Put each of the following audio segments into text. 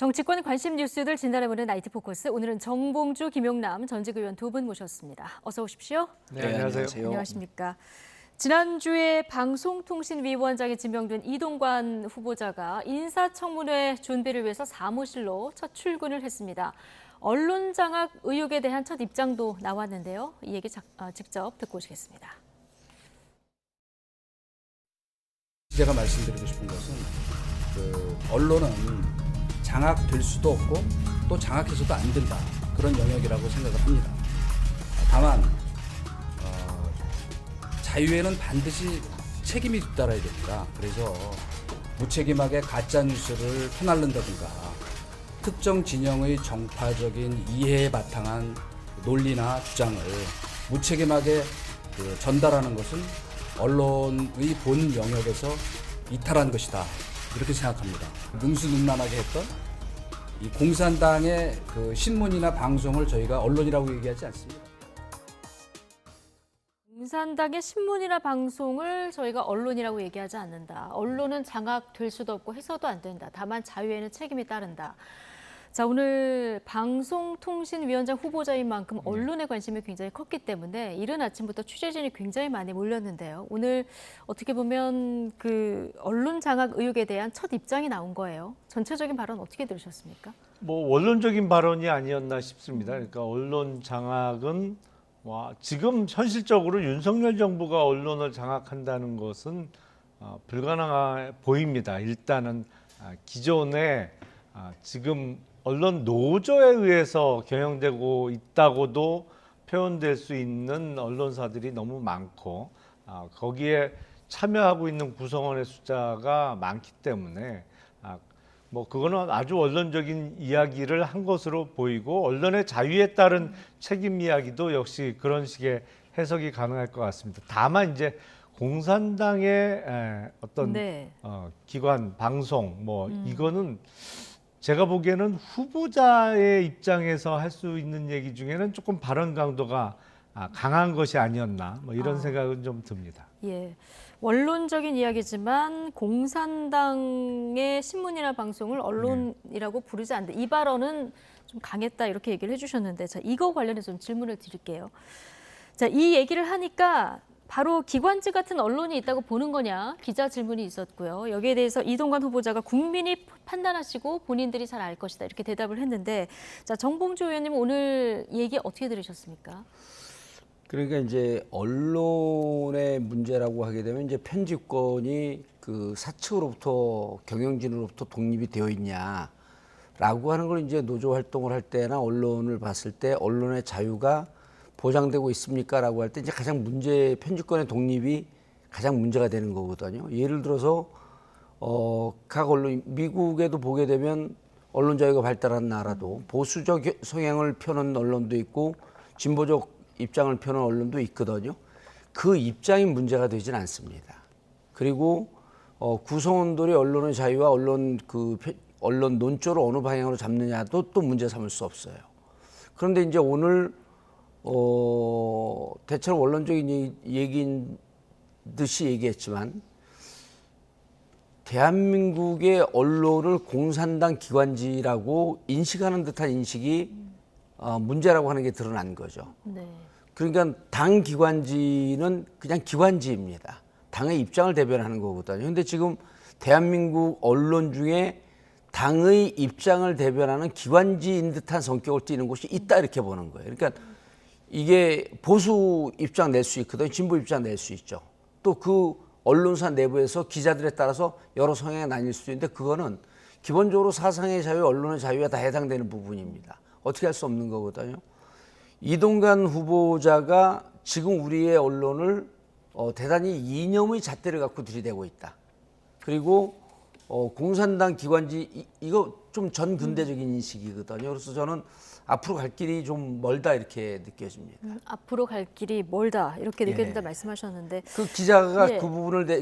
정치권 관심 뉴스들 진단해보는 나이트 포커스. 오늘은 정봉주, 김용남 전직 의원 두 분 모셨습니다. 어서 오십시오. 네, 안녕하세요. 안녕하십니까. 지난주에 방송통신위원장에 지명된 이동관 후보자가 인사청문회 준비를 위해서 사무실로 첫 출근을 했습니다. 언론 장악 의혹에 대한 첫 입장도 나왔는데요. 이 얘기 직접 듣고 오시겠습니다. 제가 말씀드리고 싶은 것은 언론은 장악될 수도 없고 또 장악해서도 안 된다. 그런 영역이라고 생각을 합니다. 다만 자유에는 반드시 책임이 뒤따라야 됩니다. 그래서 무책임하게 가짜 뉴스를 퍼날른다든가 특정 진영의 정파적인 이해에 바탕한 논리나 주장을 무책임하게 전달하는 것은 언론의 본 영역에서 이탈한 것이다. 이렇게 생각합니다. 능수능란하게 했던 이 공산당의 신문이나 방송을 저희가 언론이라고 얘기하지 않습니다. 공산당의 신문이나 방송을 저희가 언론이라고 얘기하지 않는다. 언론은 장악될 수도 없고 해서도 안 된다. 다만 자유에는 책임이 따른다. 자, 오늘 방송통신위원장 후보자인 만큼 언론의 관심이 굉장히 컸기 때문에 이른 아침부터 취재진이 굉장히 많이 몰렸는데요. 오늘 어떻게 보면 언론 장악 의혹에 대한 첫 입장이 나온 거예요. 전체적인 발언 어떻게 들으셨습니까? 원론적인 발언이 아니었나 싶습니다. 그러니까 언론 장악은 지금 현실적으로 윤석열 정부가 언론을 장악한다는 것은 불가능해 보입니다. 일단은 기존에 지금 언론 노조에 의해서 경영되고 있다고도 표현될 수 있는 언론사들이 너무 많고 거기에 참여하고 있는 구성원의 숫자가 많기 때문에 그거는 아주 원론적인 이야기를 한 것으로 보이고 언론의 자유에 따른 책임 이야기도 역시 그런 식의 해석이 가능할 것 같습니다. 다만 이제 공산당의 어떤 기관, 방송 이거는 제가 보기에는 후보자의 입장에서 할 수 있는 얘기 중에는 조금 발언 강도가 강한 것이 아니었나 이런 생각은 좀 듭니다. 예, 원론적인 이야기지만 공산당의 신문이나 방송을 언론이라고 부르지 않는다. 이 발언은 좀 강했다 이렇게 얘기를 해주셨는데, 자, 이거 관련해서 좀 질문을 드릴게요. 자, 이 얘기를 하니까 바로 기관지 같은 언론이 있다고 보는 거냐 기자 질문이 있었고요. 여기에 대해서 이동관 후보자가 국민이 판단하시고 본인들이 잘 알 것이다 이렇게 대답을 했는데, 자, 정봉주 의원님 오늘 얘기 어떻게 들으셨습니까? 그러니까 이제 언론의 문제라고 하게 되면 이제 편집권이 사측으로부터 경영진으로부터 독립이 되어 있냐라고 하는 걸 이제 노조 활동을 할 때나 언론을 봤을 때 언론의 자유가 보장되고 있습니까라고 할 때 이제 가장 편집권의 독립이 가장 문제가 되는 거거든요. 예를 들어서 각 언론, 미국에도 보게 되면 언론 자유가 발달한 나라도 보수적 성향을 펴는 언론도 있고 진보적 입장을 펴는 언론도 있거든요. 그 입장이 문제가 되지는 않습니다. 그리고 구성원들이 언론의 자유와 언론 논조를 어느 방향으로 잡느냐도 또 문제 삼을 수 없어요. 그런데 이제 오늘 대체로 원론적인 얘기인 듯이 얘기했지만 대한민국의 언론을 공산당 기관지라고 인식하는 듯한 인식이 문제라고 하는 게 드러난 거죠. 네. 그러니까 당 기관지는 그냥 기관지입니다. 당의 입장을 대변하는 거거든요. 그런데 지금 대한민국 언론 중에 당의 입장을 대변하는 기관지인 듯한 성격을 띠는 곳이 있다 이렇게 보는 거예요. 그러니까 이게 보수 입장 낼 수 있거든요. 진보 입장 낼 수 있죠. 또 그 언론사 내부에서 기자들에 따라서 여러 성향이 나뉠 수도 있는데 그거는 기본적으로 사상의 자유, 언론의 자유에 다 해당되는 부분입니다. 어떻게 할 수 없는 거거든요. 이동관 후보자가 지금 우리의 언론을 대단히 이념의 잣대를 갖고 들이대고 있다. 그리고 공산당 기관지 이거 좀 전근대적인 인식이거든요. 그래서 저는 앞으로 갈 길이 좀 멀다 이렇게 느껴집니다. 앞으로 갈 길이 멀다 이렇게 느껴진다 말씀하셨는데, 그 기자가 그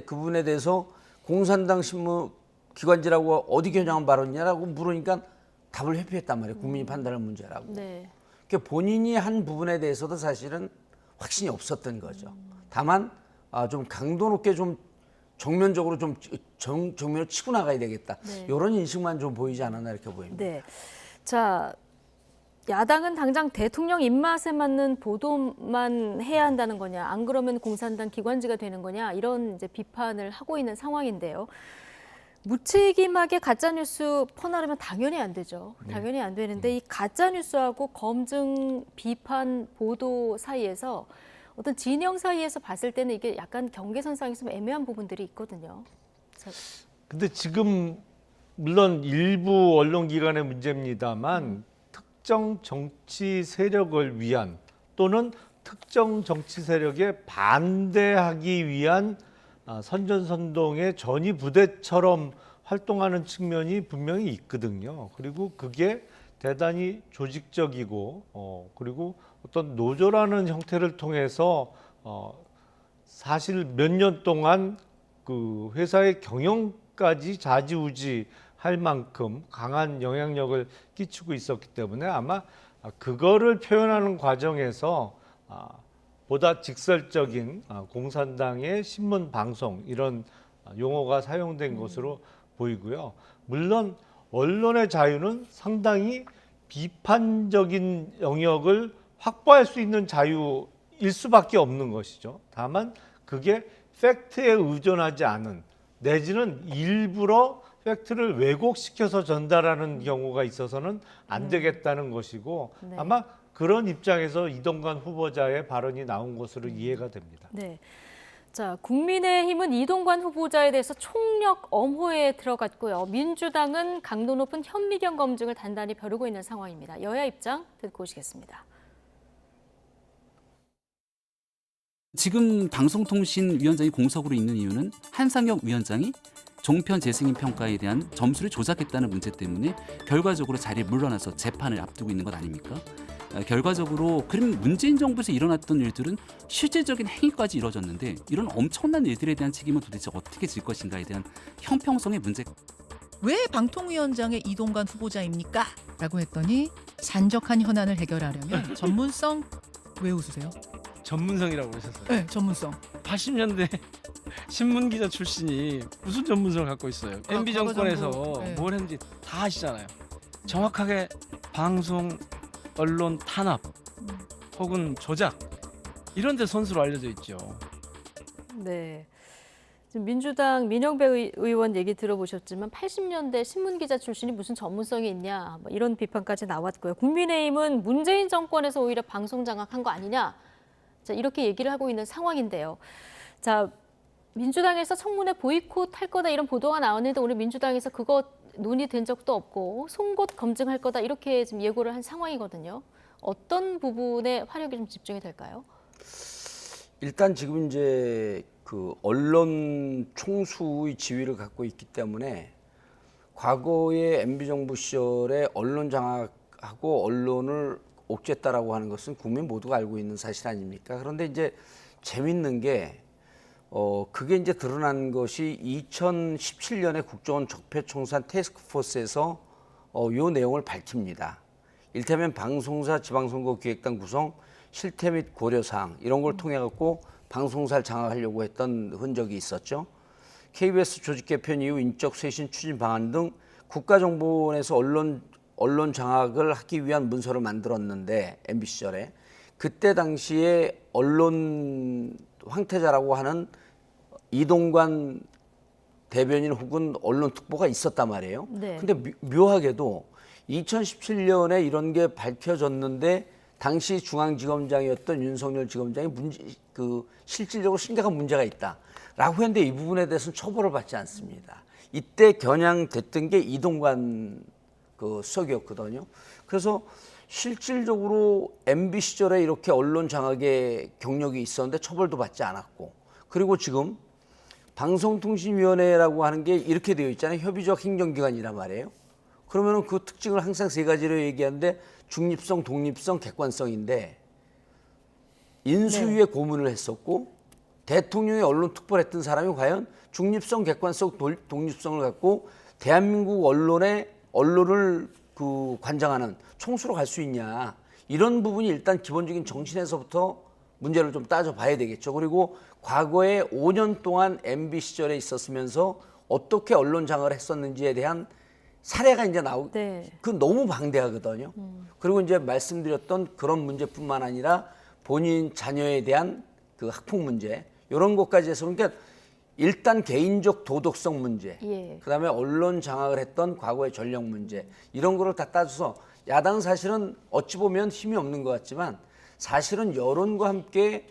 부분에 대해서 공산당 신문 기관지라고 어디 겨냥한 발언이냐라고 물으니까 답을 회피했단 말이에요. 국민이 판단할 문제라고. 네. 그러니까 본인이 한 부분에 대해서도 사실은 확신이 없었던 거죠. 다만 좀 강도 높게 좀 정면적으로 좀 정면을 치고 나가야 되겠다. 네. 이런 인식만 좀 보이지 않았나 이렇게 보입니다. 네. 자, 야당은 당장 대통령 입맛에 맞는 보도만 해야 한다는 거냐, 안 그러면 공산당 기관지가 되는 거냐, 이런 이제 비판을 하고 있는 상황인데요. 무책임하게 가짜뉴스 퍼나르면 당연히 안 되죠. 당연히 안 되는데 이 가짜뉴스하고 검증, 비판, 보도 사이에서 어떤 진영 사이에서 봤을 때는 이게 약간 경계선상이 좀 애매한 부분들이 있거든요. 자, 근데 지금 물론 일부 언론기관의 문제입니다만 특정 정치 세력을 위한 또는 특정 정치 세력에 반대하기 위한 선전선동의 전위 부대처럼 활동하는 측면이 분명히 있거든요. 그리고 그게 대단히 조직적이고 그리고 어떤 노조라는 형태를 통해서 사실 몇 년 동안 그 회사의 경영까지 좌지우지할 만큼 강한 영향력을 끼치고 있었기 때문에 아마 그거를 표현하는 과정에서 보다 직설적인 공산당의 신문 방송 이런 용어가 사용된 것으로 보이고요. 물론 언론의 자유는 상당히 비판적인 영역을 확보할 수 있는 자유일 수밖에 없는 것이죠. 다만 그게 팩트에 의존하지 않은 내지는 일부러 팩트를 왜곡시켜서 전달하는 경우가 있어서는 안 되겠다는 것이고 네. 아마 그런 입장에서 이동관 후보자의 발언이 나온 것으로 이해가 됩니다. 네. 자, 국민의힘은 이동관 후보자에 대해서 총력 엄호에 들어갔고요. 민주당은 강도 높은 현미경 검증을 단단히 벼르고 있는 상황입니다. 여야 입장 듣고 오시겠습니다. 지금 방송통신위원장이 공석으로 있는 이유는 한상혁 위원장이 종편 재승인 평가에 대한 점수를 조작했다는 문제 때문에 결과적으로 자리에 물러나서 재판을 앞두고 있는 것 아닙니까? 결과적으로 그럼 문재인 정부에서 일어났던 일들은 실질적인 행위까지 이뤄졌는데 이런 엄청난 일들에 대한 책임은 도대체 어떻게 질 것인가에 대한 형평성의 문제. 왜 방통위원장의 이동관 후보자입니까? 라고 했더니 산적한 현안을 해결하려면 전문성. 왜 웃으세요? 전문성이라고 그러셨어요. 네, 전문성. 80년대 신문 기자 출신이 무슨 전문성을 갖고 있어요? MB 과거 정권에서 정부, 네. 뭘 했는지 다 아시잖아요. 정확하게 방송, 언론 탄압 혹은 조작 이런 데 선수로 알려져 있죠. 네. 지금 민주당 민영배 의원 얘기 들어보셨지만 80년대 신문기자 출신이 무슨 전문성이 있냐 뭐 이런 비판까지 나왔고요. 국민의힘은 문재인 정권에서 오히려 방송 장악한 거 아니냐 자, 이렇게 얘기를 하고 있는 상황인데요. 자, 민주당에서 청문회 보이콧 할 거다 이런 보도가 나왔는데 오늘 민주당에서 그거 논의된 적도 없고 송곳 검증할 거다 이렇게 지금 예고를 한 상황이거든요. 어떤 부분에 화력이 좀 집중이 될까요? 일단 지금 이제 그 언론 총수의 지위를 갖고 있기 때문에 과거의 MB 정부 시절에 언론 장악하고 언론을 옥죄했다라고 하는 것은 국민 모두가 알고 있는 사실 아닙니까? 그런데 이제 재밌는 게 그게 이제 드러난 것이 2017년에 국정원 적폐청산 태스크포스에서 요 내용을 밝힙니다. 일테면 방송사 지방선거기획단 구성, 실태 및 고려사항 이런 걸 통해 갖고 방송사를 장악하려고 했던 흔적이 있었죠. KBS 조직 개편 이후 인적 쇄신 추진 방안 등 국가정보원에서 언론 장악을 하기 위한 문서를 만들었는데 MB 시절에 그때 당시에 언론 황태자라고 하는 이동관 대변인 혹은 언론 특보가 있었단 말이에요. 네. 근데 묘하게도 2017년에 이런 게 밝혀졌는데 당시 중앙지검장이었던 윤석열 지검장이 실질적으로 심각한 문제가 있다라고 했는데 이 부분에 대해서는 처벌을 받지 않습니다. 이때 겨냥됐던 게 이동관 수석이었거든요. 그래서 실질적으로 MB 시절에 이렇게 언론 장악의 경력이 있었는데 처벌도 받지 않았고 그리고 지금 방송통신위원회라고 하는 게 이렇게 되어 있잖아요. 협의적 행정기관이란 말이에요. 그러면은 그 특징을 항상 세 가지로 얘기하는데 중립성, 독립성, 객관성인데 인수위에 고문을 했었고 대통령이 언론 특보를 했던 사람이 과연 중립성, 객관성, 독립성을 갖고 대한민국 언론을 관장하는 총수로 갈 수 있냐 이런 부분이 일단 기본적인 정신에서부터 문제를 좀 따져봐야 되겠죠. 그리고 과거에 5년 동안 MB 시절에 있었으면서 어떻게 언론 장악을 했었는지에 대한 사례가 이제 네. 그 너무 방대하거든요. 그리고 이제 말씀드렸던 그런 문제뿐만 아니라 본인 자녀에 대한 그 학폭 문제 이런 것까지 해서 그러니까 일단 개인적 도덕성 문제, 예. 그다음에 언론 장악을 했던 과거의 전력 문제 이런 거를 다 따져서 야당은 사실은 어찌 보면 힘이 없는 것 같지만 사실은 여론과 함께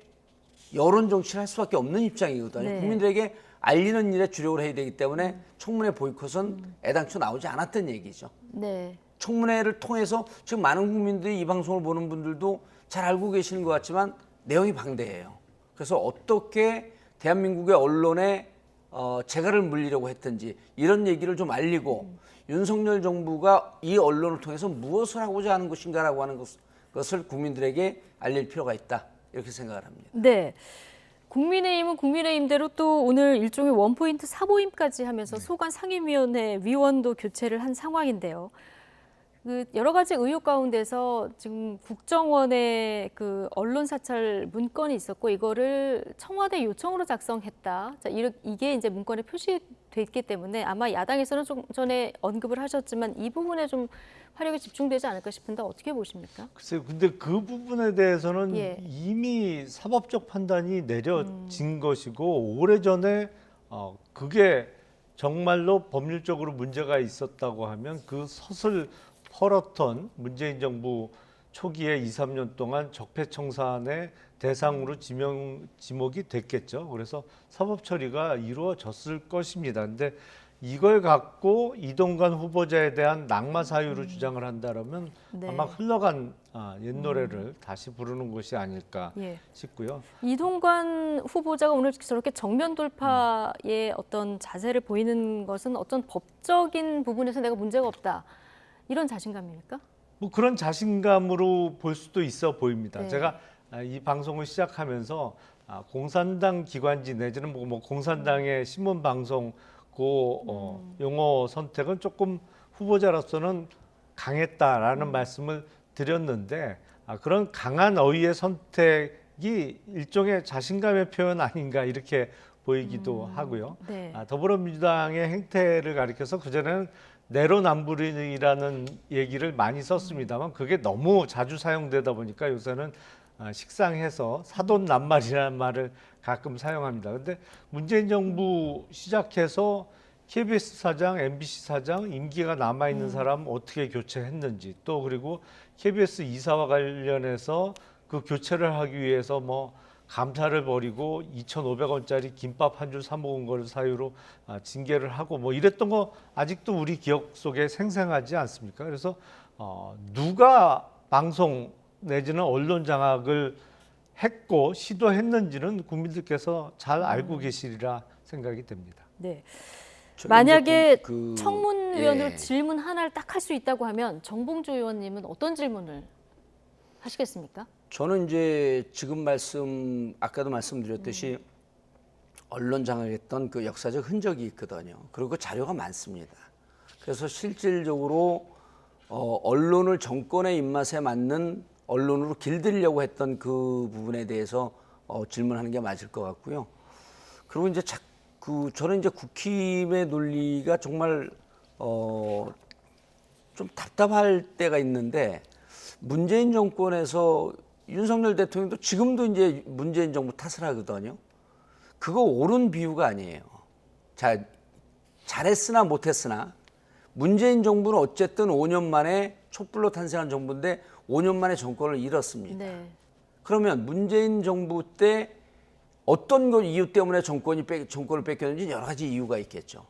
여론 정치를 할 수밖에 없는 입장이거든요. 네. 국민들에게 알리는 일에 주력을 해야 되기 때문에 청문회 보이콧은 애당초 나오지 않았던 얘기죠. 네. 청문회를 통해서 지금 많은 국민들이 이 방송을 보는 분들도 잘 알고 계시는 것 같지만 내용이 방대해요. 그래서 어떻게 대한민국의 언론에 재갈을 물리려고 했든지 이런 얘기를 좀 알리고 윤석열 정부가 이 언론을 통해서 무엇을 하고자 하는 것인가라고 하는 것을 국민들에게 알릴 필요가 있다. 이렇게 생각을 합니다. 네. 국민의힘은 국민의힘대로 또 오늘 일종의 원포인트 사보임까지 하면서 소관 상임위원회 위원도 교체를 한 상황인데요. 그 여러 가지 의혹 가운데서 지금 국정원의 그 언론 사찰 문건이 있었고 이거를 청와대 요청으로 작성했다. 자, 이게 이제 문건에 표시됐기 때문에 아마 야당에서는 좀 전에 언급을 하셨지만 이 부분에 좀 화력이 집중되지 않을까 싶은데 어떻게 보십니까? 글쎄요. 근데 그 부분에 대해서는 예. 이미 사법적 판단이 내려진 것이고 오래전에 그게 정말로 법률적으로 문제가 있었다고 하면 그 섰을 펄었던 문재인 정부 초기에 2, 3년 동안 적폐청산의 대상으로 지목이 됐겠죠. 그래서 사법 처리가 이루어졌을 것입니다. 근데 이걸 갖고 이동관 후보자에 대한 낙마 사유로 주장을 한다면 네. 아마 흘러간 옛 노래를 다시 부르는 것이 아닐까 예. 싶고요. 이동관 후보자가 오늘 저렇게 정면 돌파의 어떤 자세를 보이는 것은 어떤 법적인 부분에서 내가 문제가 없다. 이런 자신감입니까? 뭐 그런 자신감으로 볼 수도 있어 보입니다. 네. 제가 이 방송을 시작하면서 공산당 기관지 내지는 뭐 공산당의 신문 방송 용어 선택은 조금 후보자로서는 강했다라는 말씀을 드렸는데 그런 강한 어휘의 선택이 일종의 자신감의 표현 아닌가 이렇게 보이기도 하고요. 네. 더불어민주당의 행태를 가리켜서 그전에는 내로남불이라는 얘기를 많이 썼습니다만 그게 너무 자주 사용되다 보니까 요새는 식상해서 사돈낱말이라는 말을 가끔 사용합니다. 근데 문재인 정부 시작해서 KBS 사장, MBC 사장 임기가 남아있는 사람 어떻게 교체했는지 또 그리고 KBS 이사와 관련해서 그 교체를 하기 위해서 뭐 감사를 벌이고 2,500원짜리 김밥 한 줄 사 먹은 걸 사유로 징계를 하고 뭐 이랬던 거 아직도 우리 기억 속에 생생하지 않습니까? 그래서 누가 방송 내지는 언론 장악을 했고 시도했는지는 국민들께서 잘 알고 계시리라 생각이 됩니다. 네. 저 만약에 이제 청문위원으로 예. 질문 하나를 딱 할 수 있다고 하면 정봉주 의원님은 어떤 질문을 하시겠습니까? 저는 이제 지금 아까도 말씀드렸듯이 언론 장악했던 그 역사적 흔적이 있거든요. 그리고 그 자료가 많습니다. 그래서 실질적으로 언론을 정권의 입맛에 맞는 언론으로 길들이려고 했던 그 부분에 대해서 질문하는 게 맞을 것 같고요. 그리고 이제 저는 이제 국힘의 논리가 정말 좀 답답할 때가 있는데 문재인 정권에서 윤석열 대통령도 지금도 이제 문재인 정부 탓을 하거든요. 그거 옳은 비유가 아니에요. 잘했으나 못했으나 문재인 정부는 어쨌든 5년 만에 촛불로 탄생한 정부인데 5년 만에 정권을 잃었습니다. 네. 그러면 문재인 정부 때 어떤 이유 때문에 정권을 뺏겼는지 여러 가지 이유가 있겠죠.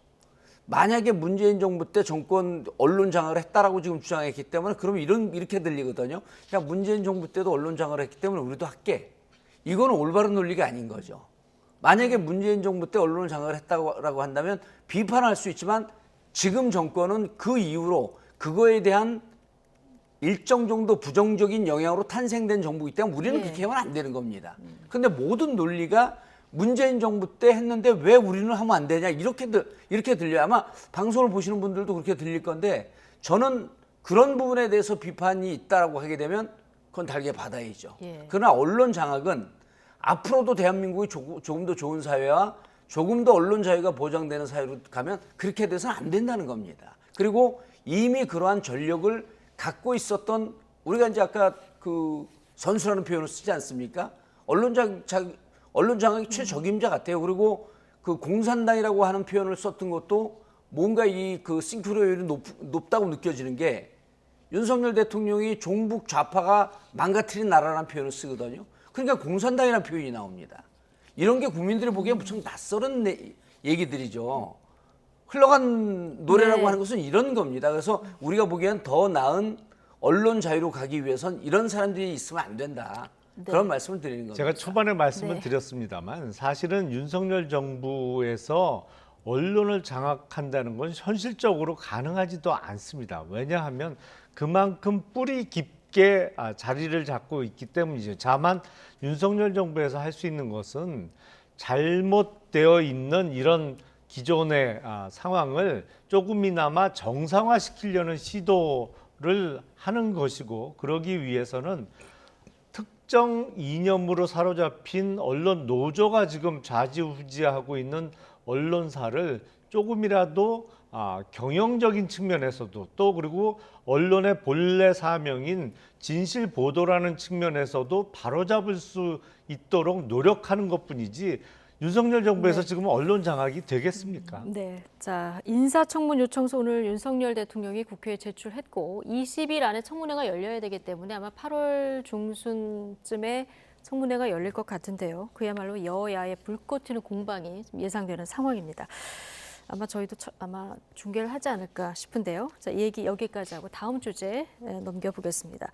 만약에 문재인 정부 때 언론 장악을 했다라고 지금 주장했기 때문에 그러면 이렇게 들리거든요. 야, 문재인 정부 때도 언론 장악을 했기 때문에 우리도 할게. 이거는 올바른 논리가 아닌 거죠. 만약에 문재인 정부 때 언론을 장악을 했다고 한다면 비판할 수 있지만 지금 정권은 그 이후로 그거에 대한 일정 정도 부정적인 영향으로 탄생된 정부이기 때문에 우리는 예. 그렇게 하면 안 되는 겁니다. 근데 모든 논리가 문재인 정부 때 했는데 왜 우리는 하면 안 되냐 이렇게 들려요. 아마 방송을 보시는 분들도 그렇게 들릴 건데 저는 그런 부분에 대해서 비판이 있다라고 하게 되면 그건 달게 받아야죠. 예. 그러나 언론 장악은 앞으로도 대한민국이 조금 더 좋은 사회와 조금 더 언론 자유가 보장되는 사회로 가면 그렇게 돼서는 안 된다는 겁니다. 그리고 이미 그러한 전력을 갖고 있었던 우리가 이제 아까 그 선수라는 표현을 쓰지 않습니까? 언론 장악의 최적임자 같아요. 그리고 그 공산당이라고 하는 표현을 썼던 것도 뭔가 이 그 싱크로율이 높다고 느껴지는 게 윤석열 대통령이 종북 좌파가 망가뜨린 나라라는 표현을 쓰거든요. 그러니까 공산당이라는 표현이 나옵니다. 이런 게 국민들이 보기에 무척 낯설은 얘기들이죠. 흘러간 노래라고 네. 하는 것은 이런 겁니다. 그래서 우리가 보기엔 더 나은 언론 자유로 가기 위해선 이런 사람들이 있으면 안 된다. 그런 말씀을 드리는 겁니다. 제가 초반에 말씀을 네. 드렸습니다만 사실은 윤석열 정부에서 언론을 장악한다는 건 현실적으로 가능하지도 않습니다. 왜냐하면 그만큼 뿌리 깊게 자리를 잡고 있기 때문이죠. 다만 윤석열 정부에서 할 수 있는 것은 잘못되어 있는 이런 기존의 상황을 조금이나마 정상화시키려는 시도를 하는 것이고, 그러기 위해서는 특정 이념으로 사로잡힌 언론 노조가 지금 좌지우지하고 있는 언론사를 조금이라도 경영적인 측면에서도 또 그리고 언론의 본래 사명인 진실 보도라는 측면에서도 바로잡을 수 있도록 노력하는 것뿐이지 윤석열 정부에서 지금 언론 장악이 되겠습니까? 네, 자 인사청문 요청서 오늘 윤석열 대통령이 국회에 제출했고 20일 안에 청문회가 열려야 되기 때문에 아마 8월 중순쯤에 청문회가 열릴 것 같은데요. 그야말로 여야의 불꽃 튀는 공방이 예상되는 상황입니다. 아마 저희도 아마 중계를 하지 않을까 싶은데요. 자, 이 얘기 여기까지 하고 다음 주제 넘겨보겠습니다.